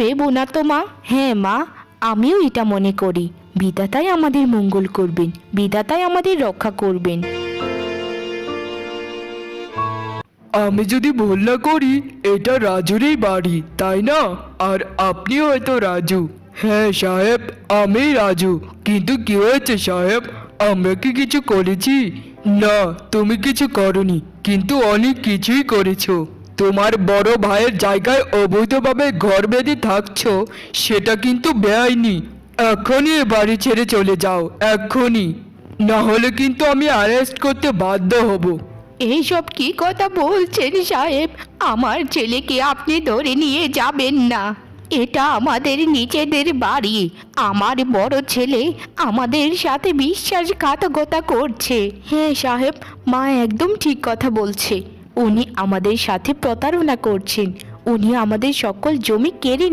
ভেবো না তো মা। হ্যাঁ মা, আমিও এটা মনে করি। বিধাতাই আমাদের মঙ্গল করবেন, বিধাতাই আমাদের রক্ষা করবেন। আমি যদি ভুল না করি এটা রাজুরই বাড়ি, তাই না? আর আপনিও হয়তো রাজু। হ্যাঁ সাহেব, আমি রাজু। কিন্তু কি হয়েছে সাহেব? আমরা কি কিছু করেছি? না, তুমি কিছু করনি, কিন্তু অনেক কিছুই করেছো। তোমার বড় ভাইয়ের জায়গায় অবৈধভাবে ঘর বেঁধে থাকছো, সেটা কিন্তু বেআইনি। এখনই এ বাড়ি ছেড়ে চলে যাও, এক্ষুনি। না হলে কিন্তু আমি অ্যারেস্ট করতে বাধ্য হব। এইসব কি কথা বলছেন সাহেব? আমার ছেলেকে আপনি ধরে নিয়ে যাবেন না। এটা আমাদের নিজেদের বাড়ি। আমার বড় ছেলে আমাদের সাথে বিশ্বাসঘাতকতা করছে। হ্যাঁ সাহেব, মা একদম ঠিক কথা বলছে। উনি আমাদের সাথে প্রতারণা করছেন। উনি আমাদের সকল জমি কেড়ে